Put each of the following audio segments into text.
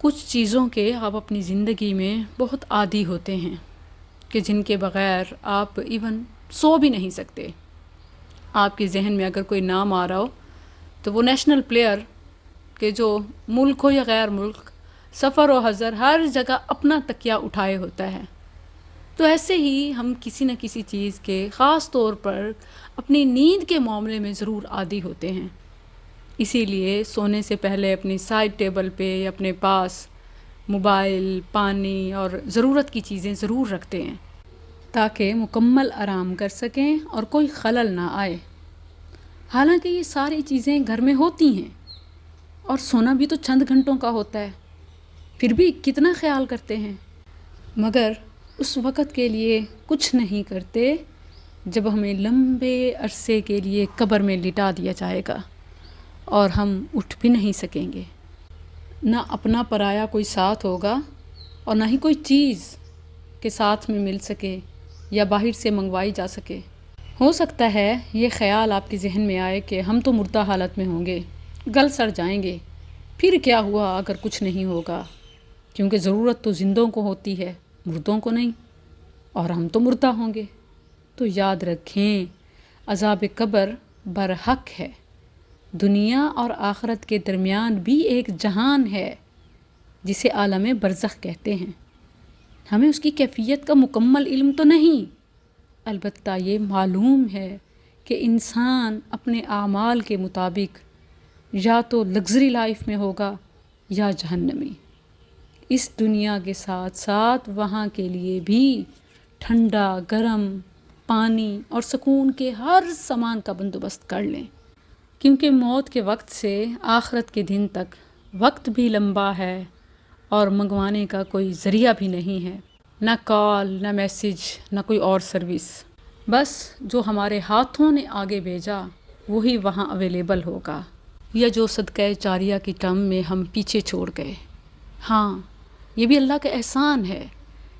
کچھ چیزوں کے آپ اپنی زندگی میں بہت عادی ہوتے ہیں کہ جن کے بغیر آپ ایون سو بھی نہیں سکتے۔ آپ کے ذہن میں اگر کوئی نام آ رہا ہو تو وہ نیشنل پلیئر کہ جو ملک ہو یا غیر ملک، سفر و حضر ہر جگہ اپنا تکیہ اٹھائے ہوتا ہے۔ تو ایسے ہی ہم کسی نہ کسی چیز کے خاص طور پر اپنی نیند کے معاملے میں ضرور عادی ہوتے ہیں۔ اسی لیے سونے سے پہلے اپنی سائڈ ٹیبل پہ یا اپنے پاس موبائل، پانی اور ضرورت کی چیزیں ضرور رکھتے ہیں تاکہ مکمل آرام کر سکیں اور کوئی خلل نہ آئے۔ حالانکہ یہ ساری چیزیں گھر میں ہوتی ہیں اور سونا بھی تو چند گھنٹوں کا ہوتا ہے، پھر بھی کتنا خیال کرتے ہیں، مگر اس وقت کے لیے کچھ نہیں کرتے جب ہمیں لمبے عرصے کے لیے قبر میں لٹا دیا جائے گا اور ہم اٹھ بھی نہیں سکیں گے۔ نہ اپنا پرایا کوئی ساتھ ہوگا اور نہ ہی کوئی چیز کے ساتھ میں مل سکے یا باہر سے منگوائی جا سکے۔ ہو سکتا ہے یہ خیال آپ کے ذہن میں آئے کہ ہم تو مردہ حالت میں ہوں گے، گل سڑ جائیں گے، پھر کیا ہوا اگر کچھ نہیں ہوگا، کیونکہ ضرورت تو زندوں کو ہوتی ہے، مردوں کو نہیں، اور ہم تو مردہ ہوں گے۔ تو یاد رکھیں، عذاب قبر برحق ہے۔ دنیا اور آخرت کے درمیان بھی ایک جہان ہے جسے عالم برزخ کہتے ہیں۔ ہمیں اس کی کیفیت کا مکمل علم تو نہیں، البتہ یہ معلوم ہے کہ انسان اپنے اعمال کے مطابق یا تو لگژری لائف میں ہوگا یا جہنمی۔ اس دنیا کے ساتھ ساتھ وہاں کے لیے بھی ٹھنڈا، گرم پانی اور سکون کے ہر سامان کا بندوبست کر لیں، کیونکہ موت کے وقت سے آخرت کے دن تک وقت بھی لمبا ہے اور منگوانے کا کوئی ذریعہ بھی نہیں ہے، نہ کال، نہ میسج، نہ کوئی اور سروس۔ بس جو ہمارے ہاتھوں نے آگے بھیجا وہی وہاں اویلیبل ہوگا، یا جو صدقہ جاریہ کی ٹرم میں ہم پیچھے چھوڑ گئے۔ ہاں، یہ بھی اللہ کا احسان ہے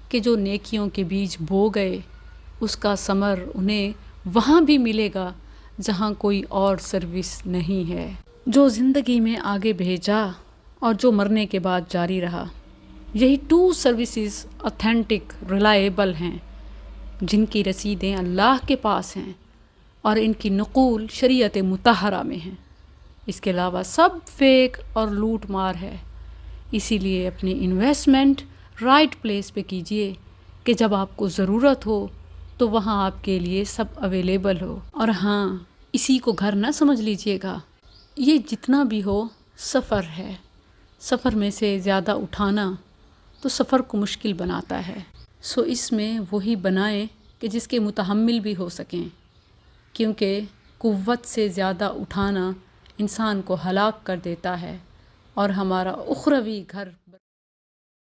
کہ جو نیکیوں کے بیج بو گئے اس کا ثمر انہیں وہاں بھی ملے گا جہاں کوئی اور سروس نہیں ہے۔ جو زندگی میں آگے بھیجا اور جو مرنے کے بعد جاری رہا، یہی 2 سروسز اوتھینٹک، ریلائیبل ہیں، جن کی رسیدیں اللہ کے پاس ہیں اور ان کی نقول شریعت مطہرہ میں ہیں۔ اس کے علاوہ سب فیک اور لوٹ مار ہے۔ اسی لیے اپنی انویسٹمنٹ رائٹ پلیس پہ کیجئے کہ جب آپ کو ضرورت ہو تو وہاں آپ کے لیے سب اویلیبل ہو۔ اور ہاں، اسی کو گھر نہ سمجھ لیجئے گا، یہ جتنا بھی ہو سفر ہے۔ سفر میں سے زیادہ اٹھانا تو سفر کو مشکل بناتا ہے، سو اس میں وہی بنائیں کہ جس کے متحمل بھی ہو سکیں، کیونکہ قوت سے زیادہ اٹھانا انسان کو ہلاک کر دیتا ہے اور ہمارا اخروی گھر